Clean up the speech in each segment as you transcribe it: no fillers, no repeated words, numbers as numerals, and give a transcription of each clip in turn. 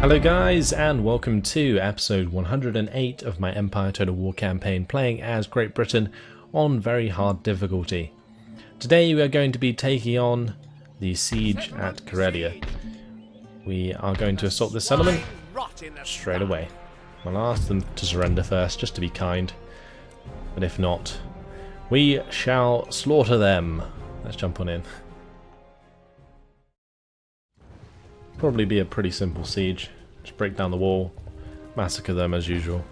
Hello guys, and welcome to episode 108 of my Empire Total War campaign, playing as Great Britain on very hard difficulty. Today we are going to be taking on the siege at Corellia. We are going to assault this settlement straight away. I'll ask them to surrender first, just to be kind, but if not, we shall slaughter them. Let's jump on in. Probably be a pretty simple siege. Just break down the wall, massacre them as usual.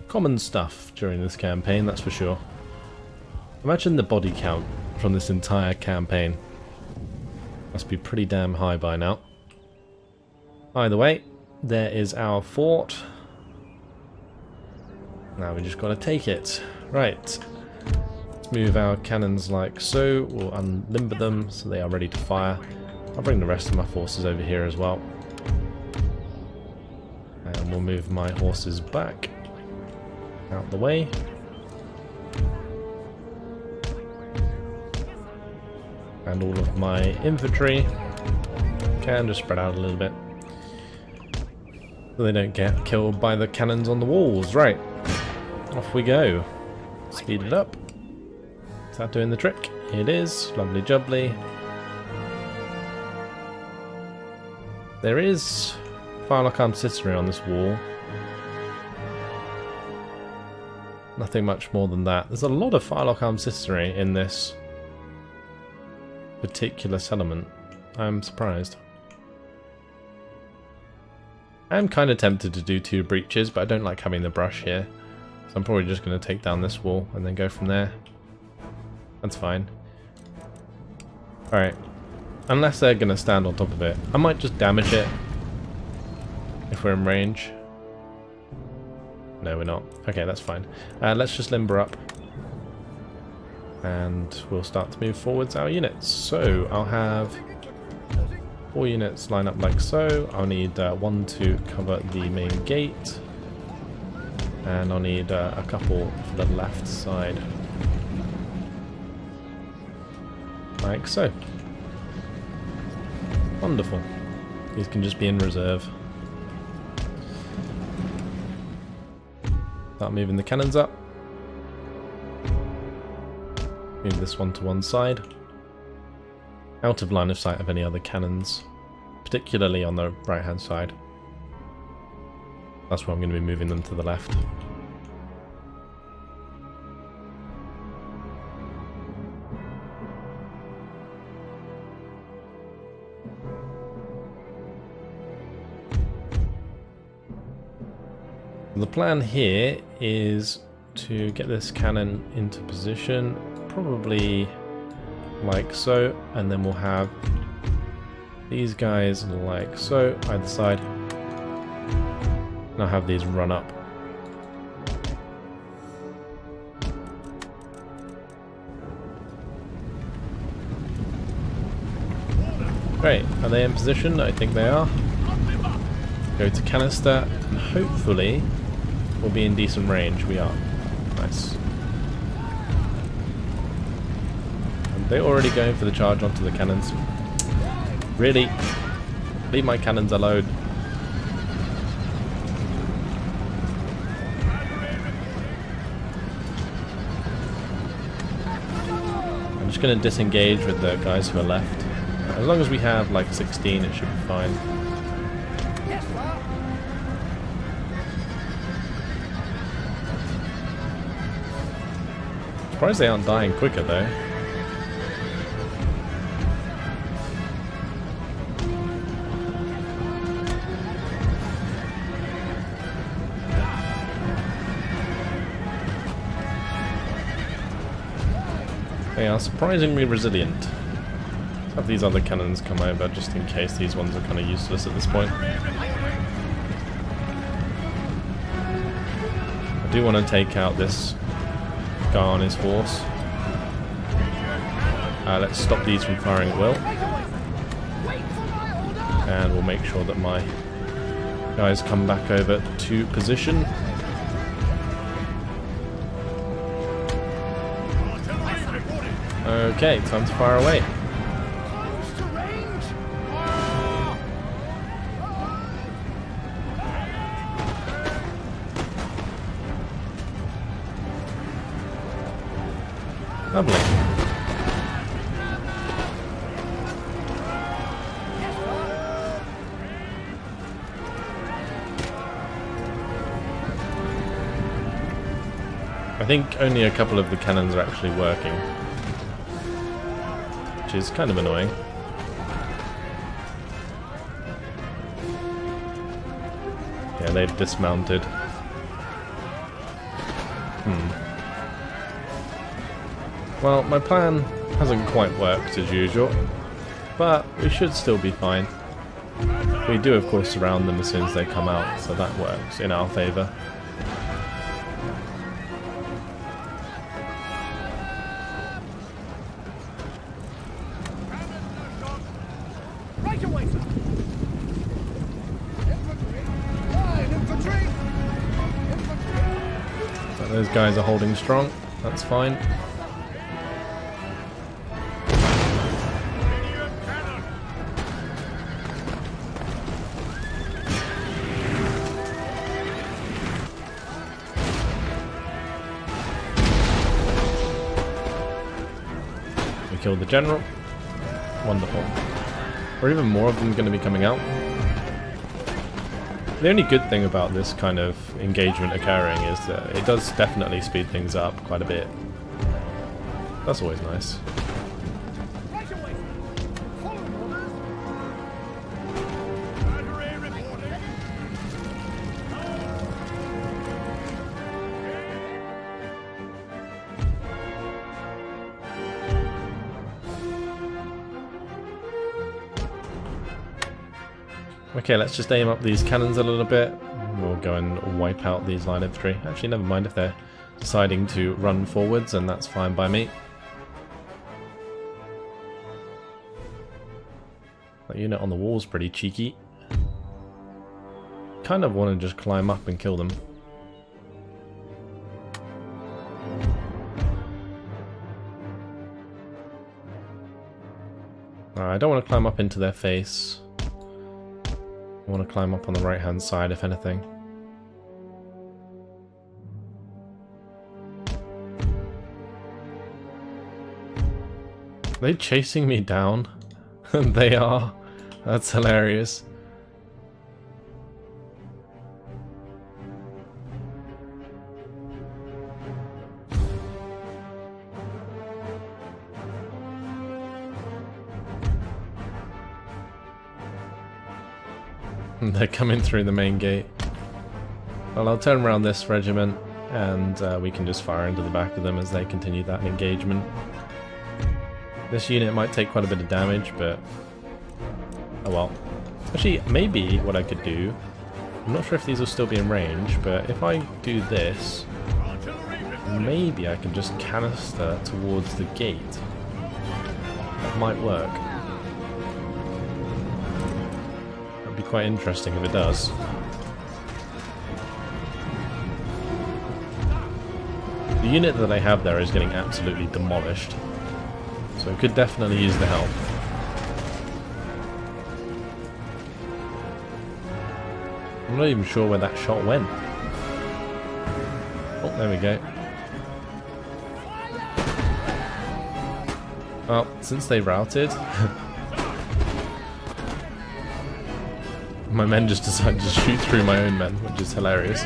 Common stuff during this campaign, that's for sure. Imagine the body count from this entire campaign. Must be pretty damn high by now. Either way, there is our fort. Now we just got to take it. Right. Let's move our cannons like so. We'll unlimber them so they are ready to fire. I'll bring the rest of my forces over here as well. And we'll move my horses back out the way. And all of my infantry can just spread out a little bit so they don't get killed by the cannons on the walls. Right, off we go. Speed it up. Is that doing the trick? It is. Lovely jubbly. There is Firelock Artillery on this wall. Nothing much more than that. There's a lot of Firelock Artillery in this particular settlement. I'm surprised. I'm kind of tempted to do 2 breaches, but I don't like having the brush here. So I'm probably just going to take down this wall and then go from there. That's fine. Alright. Unless they're going to stand on top of it. I might just damage it if we're in range. No, we're not. Okay, that's fine. Let's just limber up. And we'll start to move forwards our units. So, I'll have 4 units line up like so. I'll need 1 to cover the main gate. And I'll need a couple for the left side. Like so. Wonderful. These can just be in reserve. Start moving the cannons up. Move this one to one side. Out of line of sight of any other cannons, particularly on the right hand side. That's where I'm going to be moving them to the left. The plan here is to get this cannon into position, probably like so, and then we'll have these guys like so, either side, and I'll have these run up. Great, are they in position? I think they are. Go to canister, and hopefully we'll be in decent range. We are. Nice. And they're already going for the charge onto the cannons. Really? Leave my cannons alone. I'm just going to disengage with the guys who are left. As long as we have like 16, it should be fine. Surprised they aren't dying quicker though. They are surprisingly resilient. Let's have these other cannons come over just in case these ones are kind of useless at this point. I do want to take out this guy on his horse. Let's stop these from firing at will. And we'll make sure that my guys come back over to position. Okay, time to fire away. Lovely. I think only a couple of the cannons are actually working, which is kind of annoying. Yeah, they've dismounted. Well, my plan hasn't quite worked as usual, but we should still be fine. We do, of course, surround them as soon as they come out, so that works in our favour. So those guys are holding strong, that's fine. Kill the general. Wonderful. Or even more of them going to be coming out. The only good thing about this kind of engagement occurring is that it does definitely speed things up quite a bit. That's always nice. Okay, let's just aim up these cannons a little bit. We'll go and wipe out these line of 3. Actually, never mind if they're deciding to run forwards, and that's fine by me. That unit on the wall is pretty cheeky. Kind of want to just climb up and kill them. I don't want to climb up into their face. I want to climb up on the right hand side if anything. Are they chasing me down? They are. That's hilarious. They're coming through the main gate. Well, I'll turn around this regiment and we can just fire into the back of them as they continue that engagement. This unit might take quite a bit of damage, but oh well. Actually, maybe what I could do, I'm not sure if these will still be in range, but if I do this, maybe I can just canister towards the gate. That might work. Quite interesting if it does. The unit that I have there is getting absolutely demolished, so it could definitely use the help. I'm not even sure where that shot went. Oh, there we go. Well, since they routed, my men just decided to shoot through my own men, which is hilarious.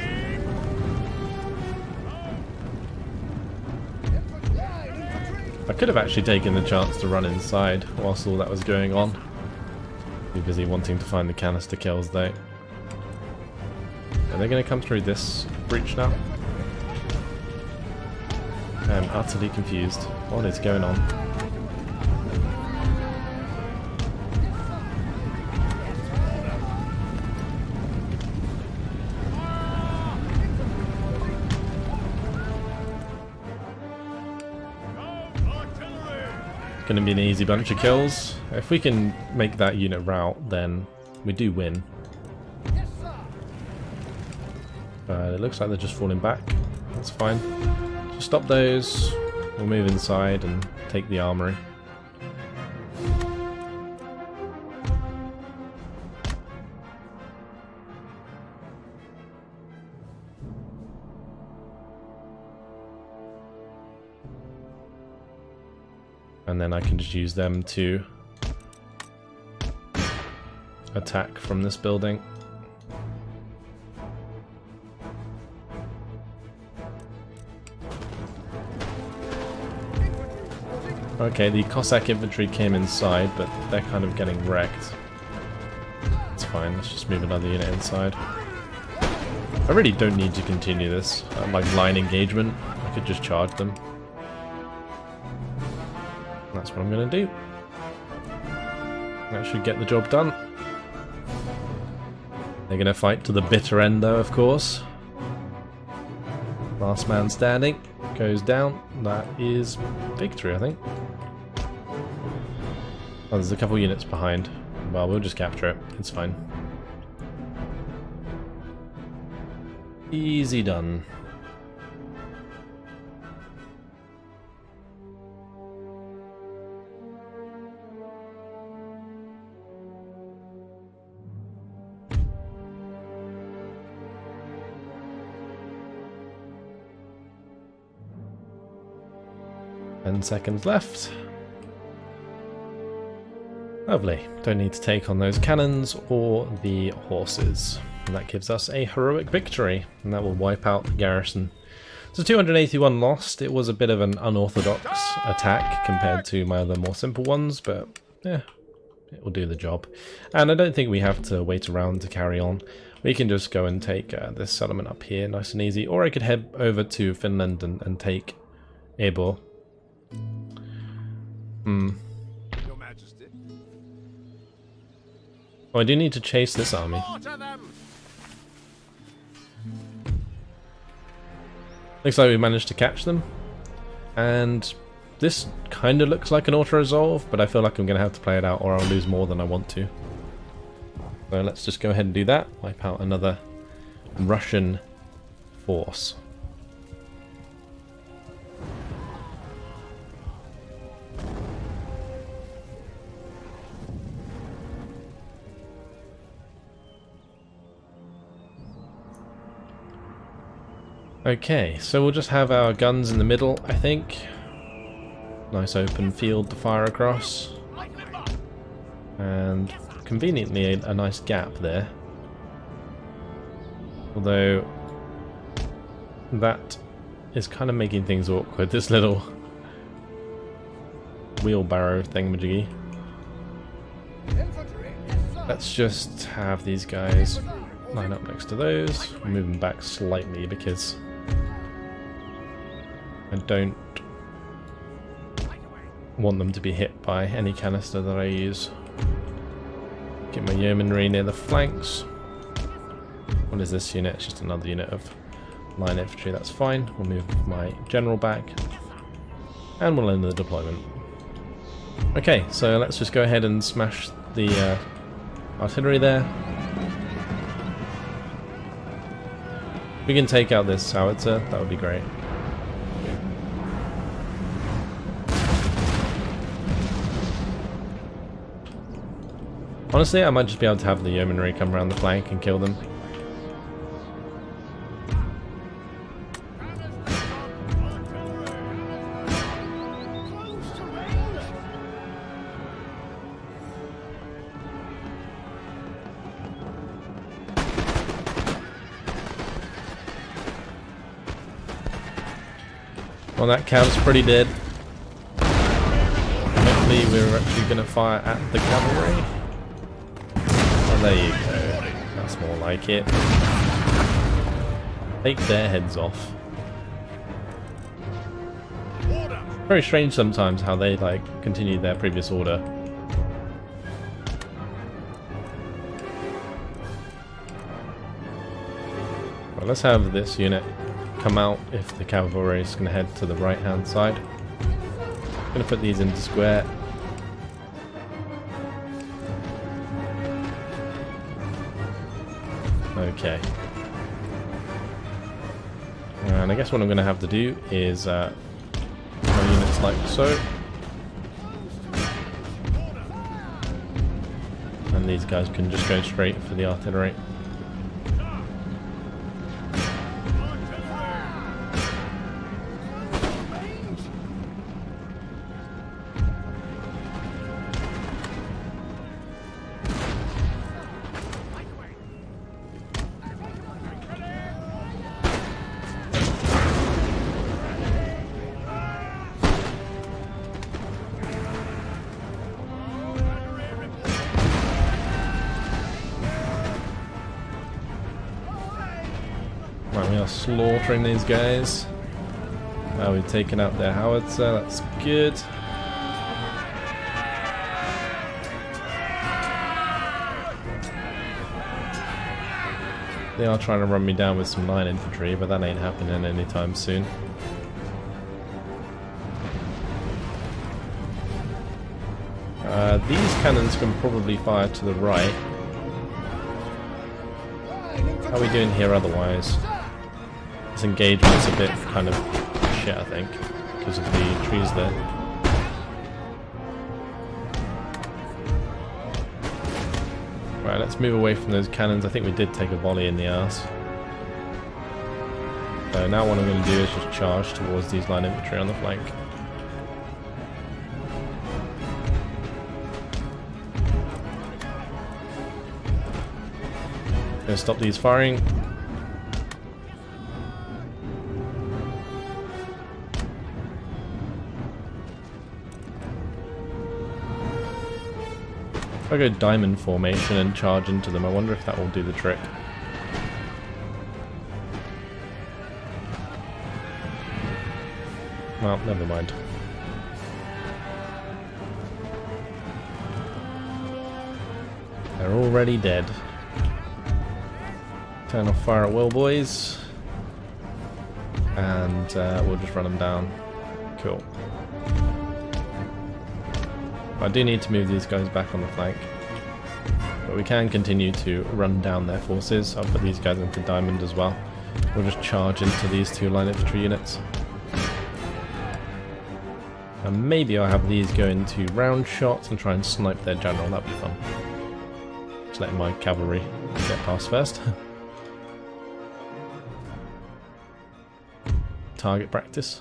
I could have actually taken the chance to run inside whilst all that was going on. Be busy wanting to find the canister kills though. Are they going to come through this breach now? I'm utterly confused. What is going on? Going to be an easy bunch of kills. If we can make that unit rout, then we do win. But it looks like they're just falling back. That's fine. Just stop those. We'll move inside and take the armory. And then I can just use them to attack from this building. Okay, the Cossack infantry came inside, but they're kind of getting wrecked. It's fine, let's just move another unit inside. I really don't need to continue this, like line engagement. I could just charge them. That's what I'm going to do. That should get the job done. They're going to fight to the bitter end though, of course. Last man standing goes down. That is victory, I think. Oh, there's a couple units behind. Well, we'll just capture it. It's fine. Easy done. Ten seconds left. Lovely. Don't need to take on those cannons or the horses. And that gives us a heroic victory. And that will wipe out the garrison. So 281 lost. It was a bit of an unorthodox attack compared to my other more simple ones. But yeah, it will do the job. And I don't think we have to wait around to carry on. We can just go and take this settlement up here nice and easy. Or I could head over to Finland and take Ebor. Oh, I do need to chase this army. Looks like we managed to catch them. And this kind of looks like an auto-resolve, but I feel like I'm going to have to play it out or I'll lose more than I want to. So let's just go ahead and do that. Wipe out another Russian force. Okay, so we'll just have our guns in the middle, I think. Nice open field to fire across. And conveniently a nice gap there. Although that is kind of making things awkward, this little wheelbarrow thingamajiggy. Let's just have these guys line up next to those. Move them back slightly because I don't want them to be hit by any canister that I use. Get my yeomanry near the flanks. What is this unit? It's just another unit of line infantry, that's fine. We'll move my general back and we'll end the deployment. Okay, so let's just go ahead and smash the artillery there. If we can take out this howitzer, that would be great. Honestly, I might just be able to have the yeomanry come around the flank and kill them. Well, that cav's pretty dead. Hopefully we're actually going to fire at the cavalry. Oh, there you go. That's more like it. Take their heads off. Very strange sometimes how they like continue their previous order. Well, let's have this unit come out if the cavalry is going to head to the right hand side. I'm going to put these into square. Okay. And I guess what I'm going to have to do is my units like so. And these guys can just go straight for the artillery. are slaughtering these guys. We've taken out their howitzer, that's good. They are trying to run me down with some line infantry, but that ain't happening anytime soon. These cannons can probably fire to the right. How are we doing here otherwise? This engagement's a bit kind of shit, I think, because of the trees there. Right, let's move away from those cannons. I think we did take a volley in the arse. So now what I'm going to do is just charge towards these line infantry on the flank. Going to stop these firing. If I go diamond formation and charge into them, I wonder if that will do the trick. Well, never mind. They're already dead. Turn off fire at will, boys. And we'll just run them down. Cool. I do need to move these guys back on the flank. But we can continue to run down their forces. I'll put these guys into diamond as well. We'll just charge into these two line infantry units. And maybe I'll have these go into round shots and try and snipe their general. That'd be fun. Just letting my cavalry get past first. Target practice.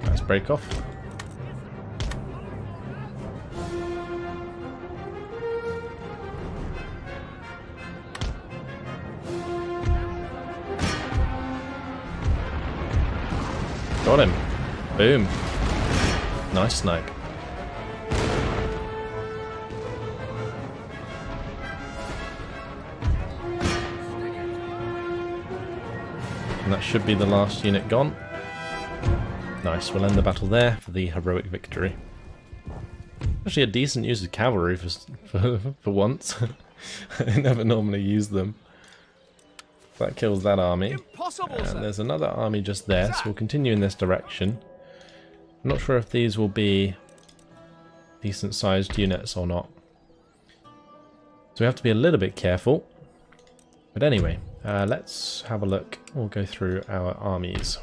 Nice break off. Got him. Boom. Nice snipe. And that should be the last unit gone. Nice, we'll end the battle there for the heroic victory. Actually a decent use of cavalry for once. I never normally use them. That kills that army. And there's another army just there, so we'll continue in this direction. I'm not sure if these will be decent sized units or not. So we have to be a little bit careful. But anyway, let's have a look. We'll go through our armies.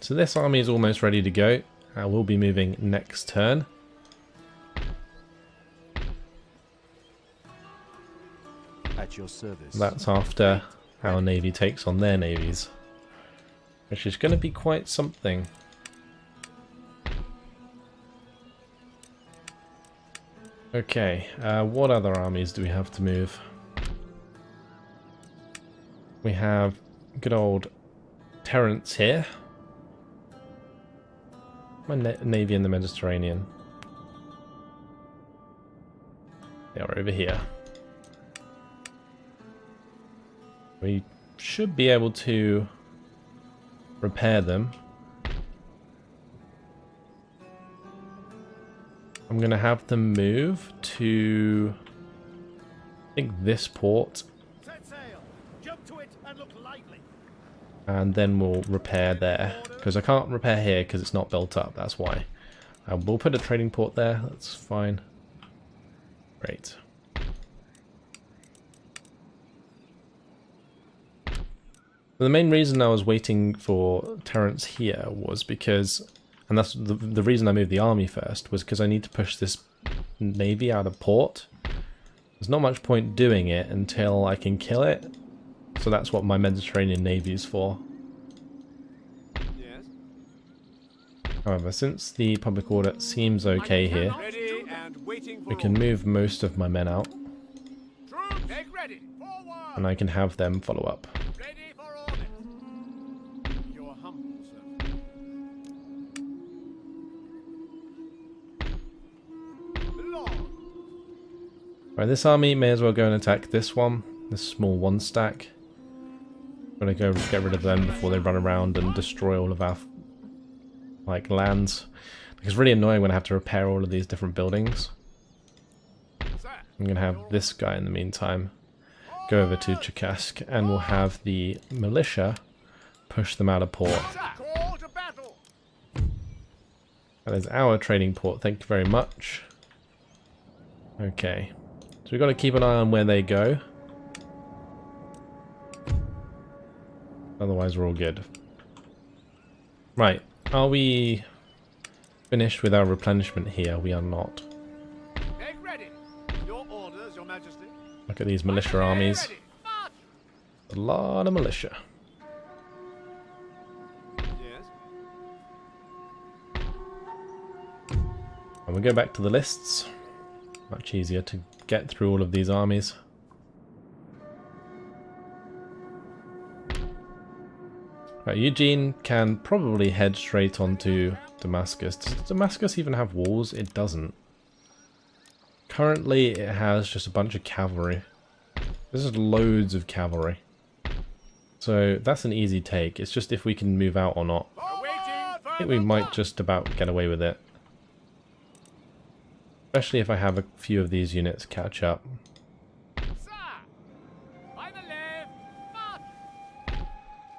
So this army is almost ready to go. We'll be moving next turn. At your service. That's after our navy takes on their navies, which is going to be quite something. Okay, what other armies do we have to move? We have good old Terence here. My navy in the Mediterranean. They are over here. We should be able to repair them. I'm going to have them move to, I think, this port. Set sail. Jump to it and look lively. And then we'll repair there. Because I can't repair here because it's not built up, that's why. We'll put a trading port there, that's fine. Great. The main reason I was waiting for Terence here was because, and that's the reason I moved the army first, was because I need to push this navy out of port. There's not much point doing it until I can kill it, so that's what my Mediterranean navy is for. Yes. However, since the public order seems okay here, Ready and waiting for we can move most of my men out, troops. Make ready. Forward. and I can have them follow up. Ready for orders. Your humble servant. Lord. Right, this army may as well go and attack this one. This small one stack. I'm gonna go get rid of them before they run around and destroy all of our like lands. Because it's really annoying when I have to repair all of these different buildings. I'm gonna have this guy in the meantime go over to Chakask, and we'll have the militia push them out of port. That is our trading port, thank you very much. Okay, so we've got to keep an eye on where they go. Otherwise we're all good. Right, are we finished with our replenishment here? We are not. Look at these militia armies. A lot of militia. And we'll go back to the lists. Much easier to get through all of these armies. Right, Eugene can probably head straight onto Damascus. Does Damascus even have walls? It doesn't. Currently it has just a bunch of cavalry. This is loads of cavalry. So that's an easy take. It's just if we can move out or not. I think we might just about get away with it. Especially if I have a few of these units catch up.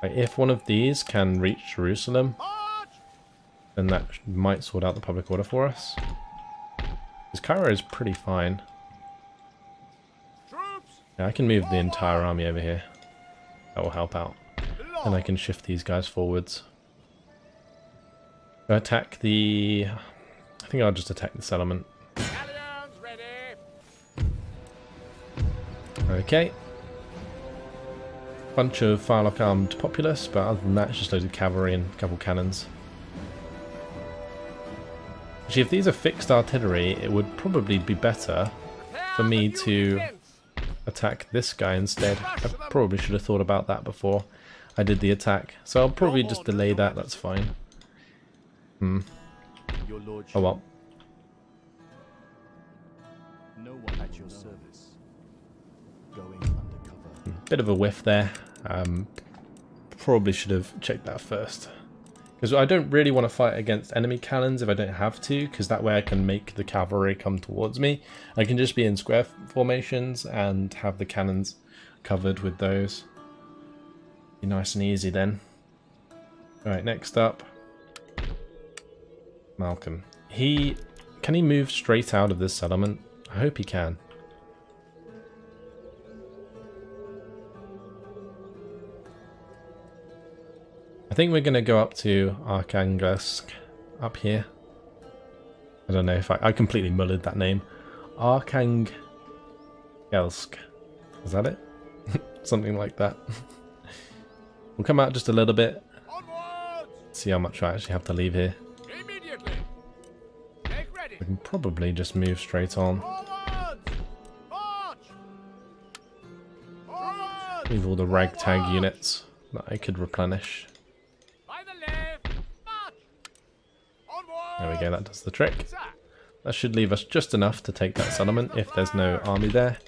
Right, if one of these can reach Jerusalem, then that might sort out the public order for us. Because Cairo is pretty fine. Yeah, I can move the entire army over here. That will help out. And I can shift these guys forwards. Go attack the... I think I'll just attack the settlement. Okay. Bunch of firelock armed populace, but other than that it's just loads of cavalry and a couple cannons. Actually, if these are fixed artillery, it would probably be better for me to attack this guy instead. I probably should have thought about that before I did the attack. So I'll probably just delay that, that's fine. Oh well. No one at your service. Going undercover. Bit of a whiff there. Probably should have checked that first. Because I don't really want to fight against enemy cannons if I don't have to, because that way I can make the cavalry come towards me. I can just be in square formations and have the cannons covered with those. Be nice and easy then. Alright, next up. Malcolm. Can he move straight out of this settlement? I hope he can. I think we're going to go up to Arkhangelsk up here. I don't know if I completely mullered that name. Arkhangelsk. Is that it? Something like that. We'll come out just a little bit. See how much I actually have to leave here. We can probably just move straight on. Leave all the ragtag units that I could replenish. There we go, that does the trick. That should leave us just enough to take that settlement if there's no army there.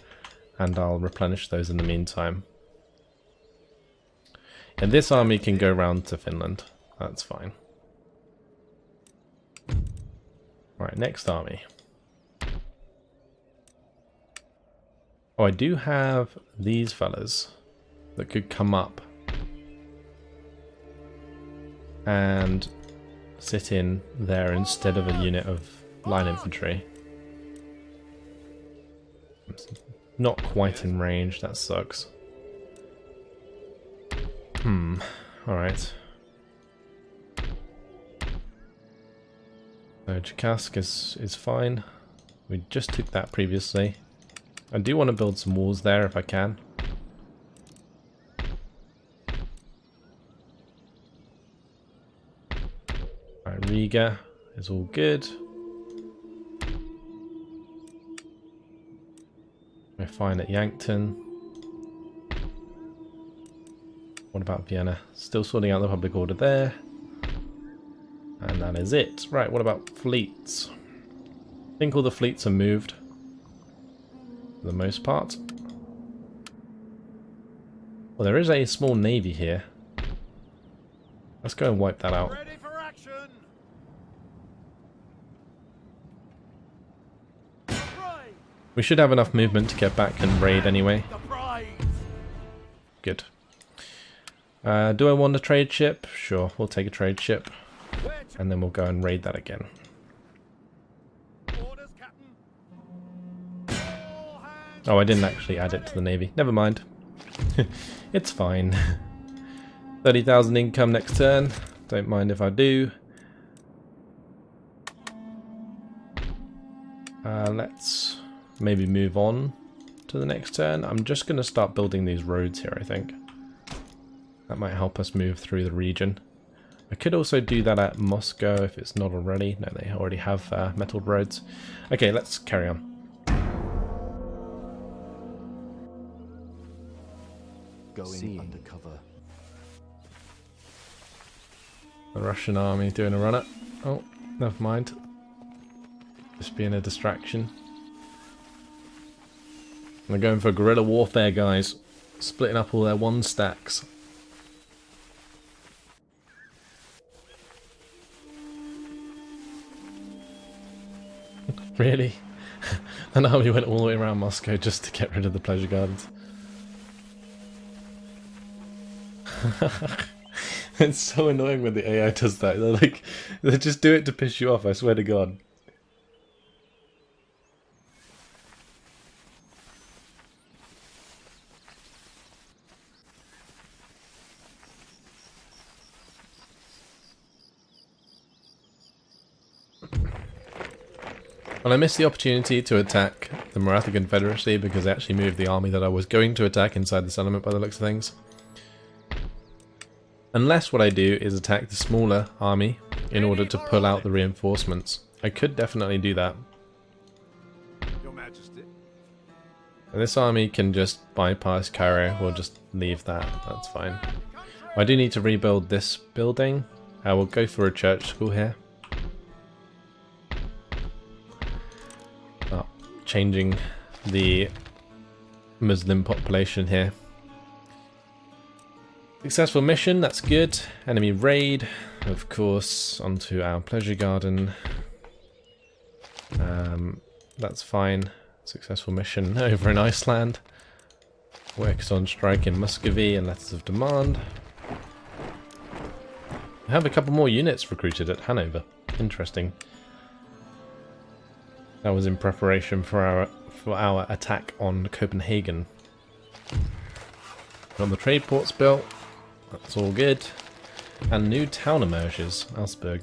And I'll replenish those in the meantime. And this army can go round to Finland. That's fine. Right, next army. Oh, I do have these fellas that could come up and sit in there instead of a unit of line infantry. It's not quite in range, that sucks. Alright. So Chakask is fine. We just took that previously. I do want to build some walls there if I can. Alright, Riga is all good. We're fine at Yankton. What about Vienna? Still sorting out the public order there. And that is it. Right, what about fleets? I think all the fleets are moved for the most part. Well, there is a small navy here. Let's go and wipe that out. Ready for action. Prize. We should have enough movement to get back and raid anyway. The prize. Good. Do I want a trade ship? Sure, we'll take a trade ship. Where to? And then we'll go and raid that again. Orders, Captain. All hands. Oh, I didn't actually add it to the navy. Never mind. It's fine. 30,000 income next turn. Don't mind if I do. Let's maybe move on to the next turn. I'm just going to start building these roads here, I think. That might help us move through the region. I could also do that at Moscow if it's not already. No, they already have metalled roads. Okay, let's carry on. Going undercover. The Russian army doing a run-up. Oh, never mind. Just being a distraction. They're going for guerrilla warfare, guys. Splitting up all their one stacks. Really? An army went all the way around Moscow just to get rid of the pleasure gardens. It's so annoying when the AI does that. They're like, they just do it to piss you off, I swear to God. Well, I missed the opportunity to attack the Maratha Confederacy because they actually moved the army that I was going to attack inside the settlement by the looks of things. Unless what I do is attack the smaller army in order to pull out the reinforcements. I could definitely do that. Your Majesty. And this army can just bypass Cairo. We'll just leave that. That's fine. I do need to rebuild this building. I will go for a church school here. Oh, changing the Muslim population here. Successful mission, that's good. Enemy raid, of course, onto our pleasure garden. That's fine. Successful mission over in Iceland. Works on strike in Muscovy and letters of demand. I have a couple more units recruited at Hanover. Interesting. That was in preparation for our attack on Copenhagen. Got the trade ports built. That's all good. And new town emerges, Augsburg.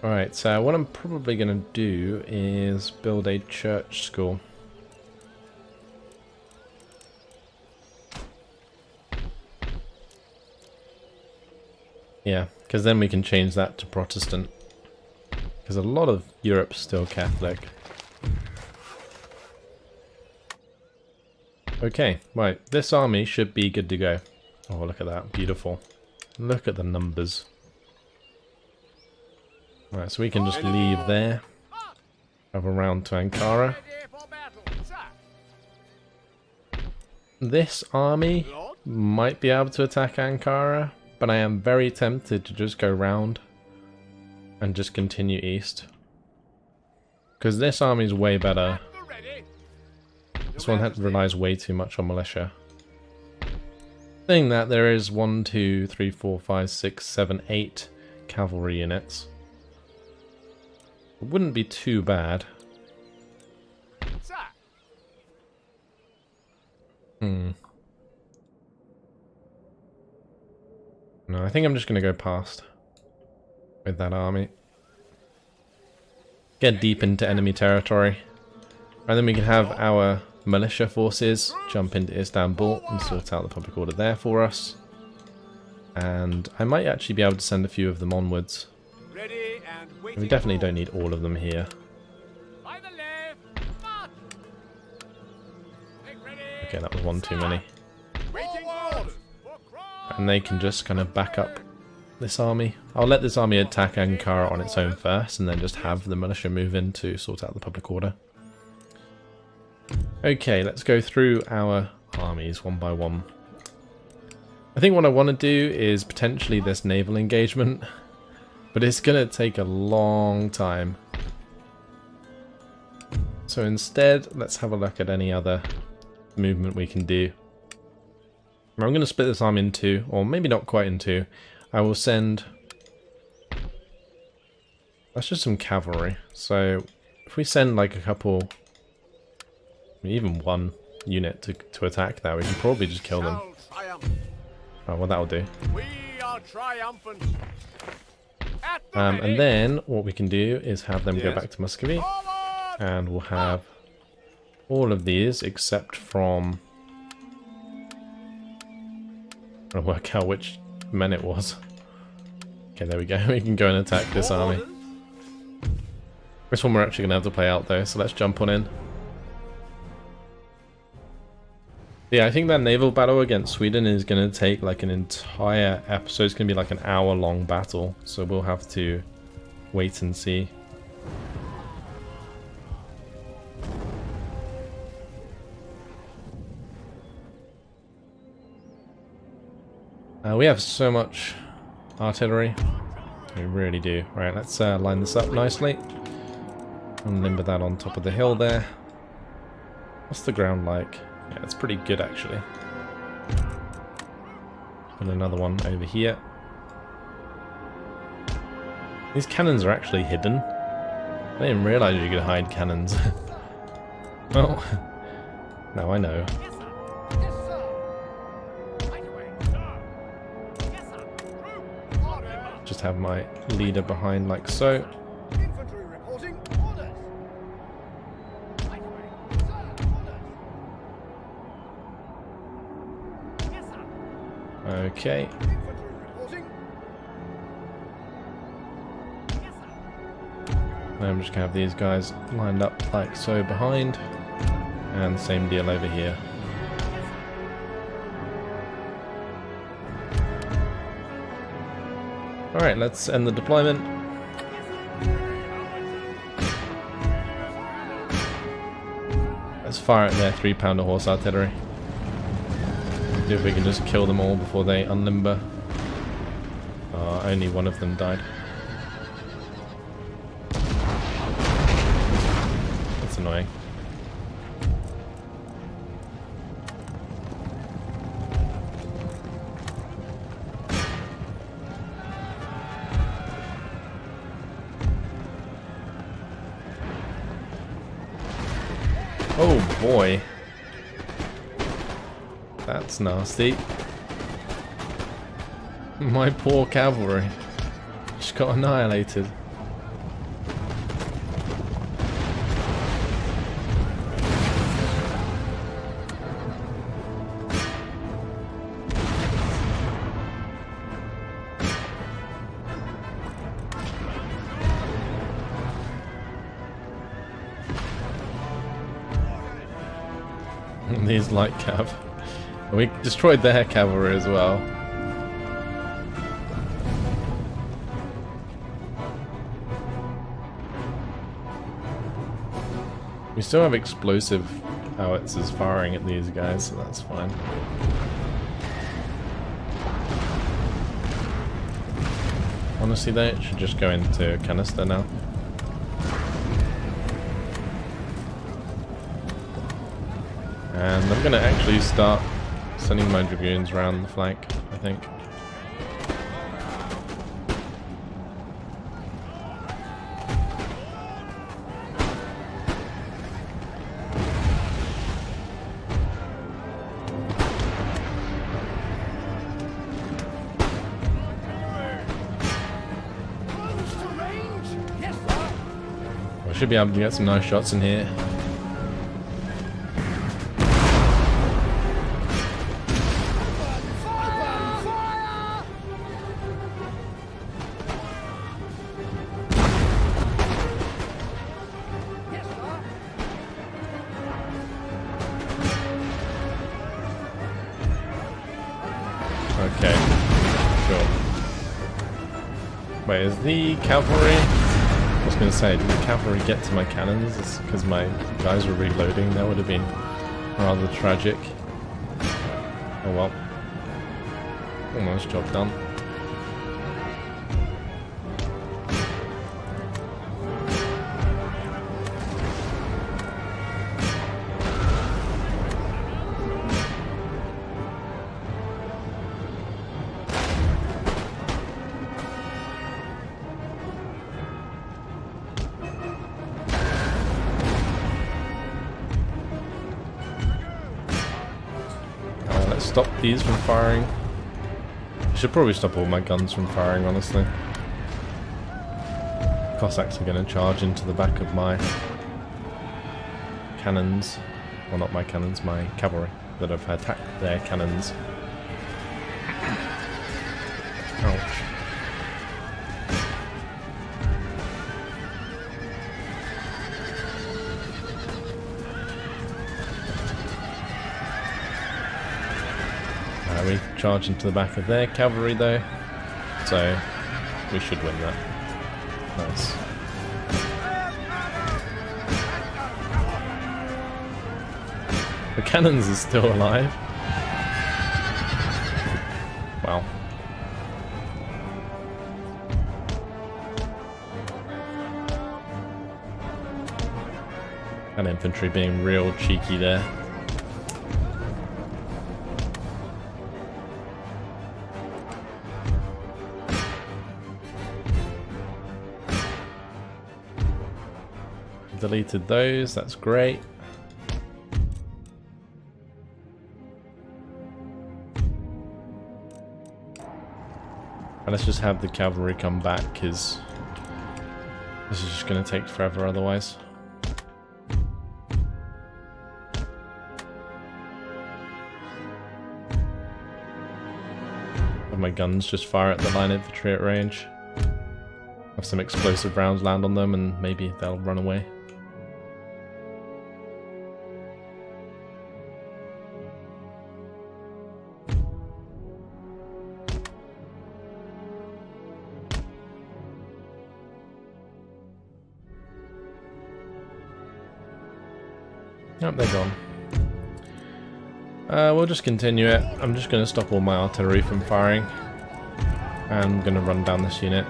Alright, so what I'm probably going to do is build a church school. Yeah, because then we can change that to Protestant. Because a lot of Europe's still Catholic. Okay, right, this army should be good to go. Oh, look at that, beautiful. Look at the numbers. Right, so we can just leave there. Have a round to Ankara. This army might be able to attack Ankara, but I am very tempted to just go round and just continue east. Because this army is way better. This one relies way too much on militia. Saying that, there is 1, 2, 3, 4, 5, 6, 7, 8 cavalry units. It wouldn't be too bad. No, I think I'm just going to go past with that army. Get deep into enemy territory. And then we can have our militia forces jump into Istanbul and sort out the public order there for us. And I might actually be able to send a few of them onwards. We definitely don't need all of them here. Okay, that was one too many. And they can just kind of back up this army. I'll let this army attack Ankara on its own first, and then just have the militia move in to sort out the public order. Okay, let's go through our armies one by one. I think what I want to do is potentially this naval engagement, but it's going to take a long time. So instead, let's have a look at any other movement we can do. I'm going to split this army in two, or maybe not quite in two. I will send... That's just some cavalry. So if we send like a couple, even one unit to attack that, we can probably just kill them. Oh, well, that'll do. We are triumphant. And then what we can do is have them go Yes. back to Muscovy, Forward! and we'll have all of these except from... I'll work out which men it was. Okay, there we go. We can go and attack this army. This one we're actually going to have to play out though, so let's jump on in. Yeah, I think that naval battle against Sweden is going to take like an entire episode. It's going to be like an hour-long battle, so we'll have to wait and see. We have so much artillery. We really do. Right, let's line this up nicely. And limber that on top of the hill there. What's the ground like? Yeah, it's pretty good actually. And another one over here. These cannons are actually hidden. I didn't realize you could hide cannons. Well, now I know. Just have my leader behind like so. Infantry reporting orders. Okay. Infantry reporting. I'm just gonna have these guys lined up like so behind. And same deal over here. Alright, let's end the deployment. Let's fire at their 3-pounder horse artillery. See if we can just kill them all before they unlimber. Only one of them died. That's annoying. Oh boy. That's nasty. My poor cavalry just got annihilated. These light cav. We destroyed their cavalry as well. We still have explosive howitzers firing at these guys, so that's fine. Honestly though, it should just go into canister now. And I'm going to actually start sending my dragoons around the flank, I think. I should be able to get some nice shots in here. Okay, sure. Wait, is the cavalry... I was going to say, did the cavalry get to my cannons? It's because my guys were reloading. That would have been Rather tragic. Oh well. Almost job done. Let's stop these from firing. I should probably stop all my guns from firing, honestly. Cossacks are going to charge into the back of my cannons. Well, not my cannons, my cavalry that have attacked their cannons. Ouch. We charge into the back of their cavalry though, so we should win that. Nice. The cannons are still alive. Wow. And infantry being real cheeky there. Deleted those, that's great. And let's just have the cavalry come back, because this is just going to take forever otherwise. Have my guns just fire at the line infantry at range. Have some explosive rounds land on them and maybe they'll run away. Yep, they're gone. We'll just continue it. I'm just going to stop all my artillery from firing. And I'm going to run down this unit.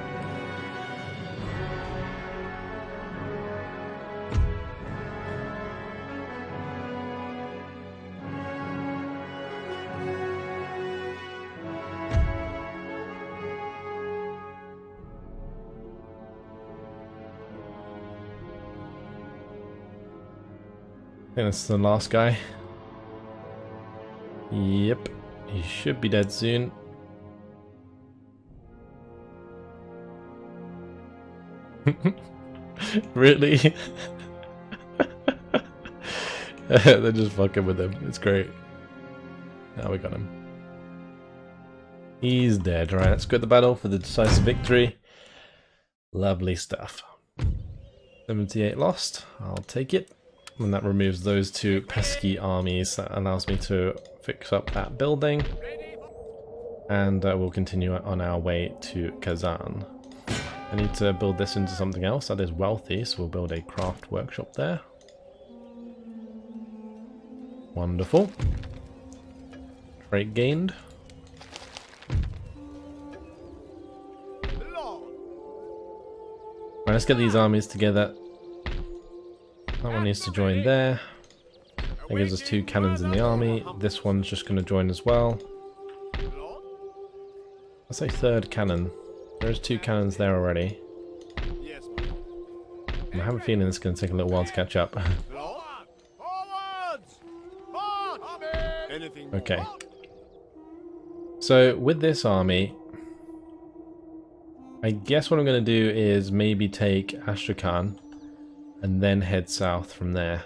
I think that's the last guy. Yep, he should be dead soon. Really? They're just fucking with him. It's great. Now we got him. He's dead. Right, let's go to the battle for the decisive victory. Lovely stuff. 78 lost. I'll take it. And that removes those two pesky armies. That allows me to fix up that building. And we'll continue on our way to Kazan. I need to build this into something else that is wealthy, so we'll build a craft workshop there. Wonderful. Trait gained. Right, let's get these armies together. That one needs to join there. That gives us 2 cannons in the army. This one's just going to join as well. Let's say 3rd cannon. There's 2 cannons there already. I have a feeling it's going to take a little while to catch up. Okay. So with this army, I guess what I'm going to do is maybe take Astrakhan and then head south from there.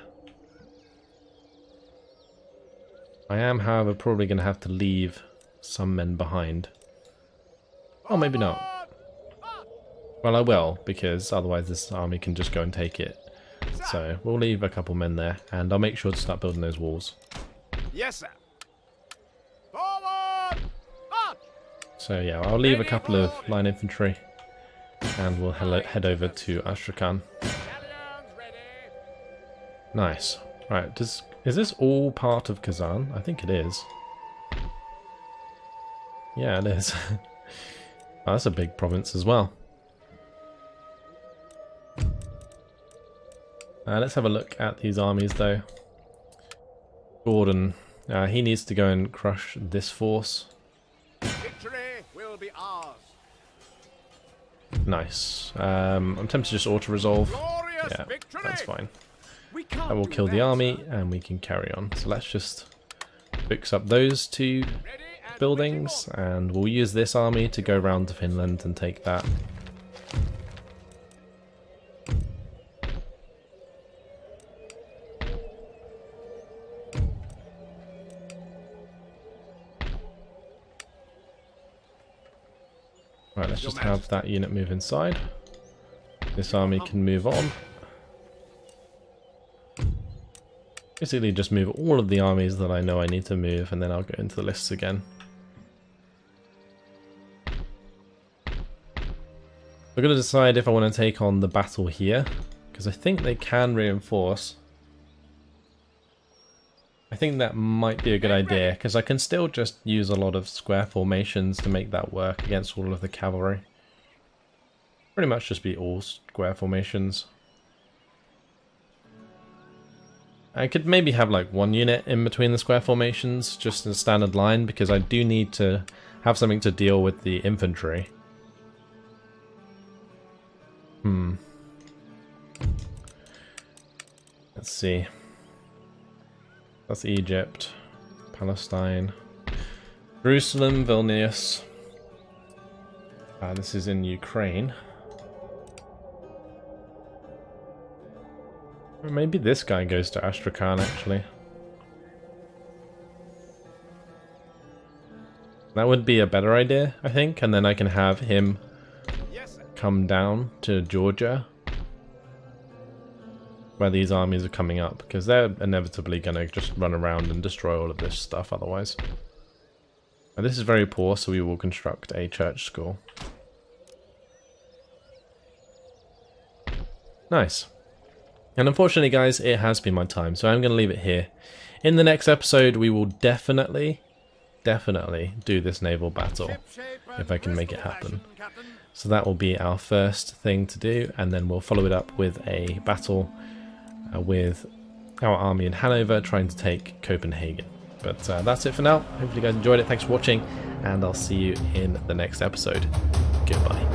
I am, however, probably going to have to leave some men behind. Oh, maybe not. Well, I will, because otherwise this army can just go and take it. So we'll leave a couple men there, and I'll make sure to start building those walls. Yes, sir. Forward! March! So yeah, I'll leave a couple of line infantry, and we'll head over to Astrakhan. Nice. Right, does Is this all part of Kazan? I think it is. Yeah, it is. Oh, that's a big province as well. Let's have a look at these armies though. Gordon, he needs to go and crush this force. Victory will be ours. Nice. I'm tempted to just auto-resolve. Glorious Yeah, victory. that's fine. We can't I will do kill the that, army sir. and we can carry on. So let's just fix up those two Ready and buildings waiting and we'll use this army to go round to Finland and take that. Right, let's just have that unit move inside. This army can move on. Basically just move all of the armies that I know I need to move and then I'll go into the lists again. We're going to decide if I want to take on the battle here, because I think they can reinforce. I think that might be a good idea, because I can still just use a lot of square formations to make that work against all of the cavalry. Pretty much just be all square formations. I could maybe have like one unit in between the square formations, just in a standard line, because I do need to have something to deal with the infantry. Let's see. That's Egypt, Palestine, Jerusalem, Vilnius. This is in Ukraine. Or maybe this guy goes to Astrakhan actually. That would be a better idea, I think, and then I can have him Yes, sir. come down to Georgia, where these armies are coming up, because they're inevitably going to just run around and destroy all of this stuff otherwise. And this is very poor, so we will construct a church school. Nice. And unfortunately, guys, it has been my time, so I'm going to leave it here. In the next episode, we will definitely do this naval battle, if I can make it happen. So that will be our first thing to do, and then we'll follow it up with a battle with our army in Hanover trying to take Copenhagen. But that's it for now. Hopefully you guys enjoyed it. Thanks for watching, and I'll see you in the next episode. Goodbye.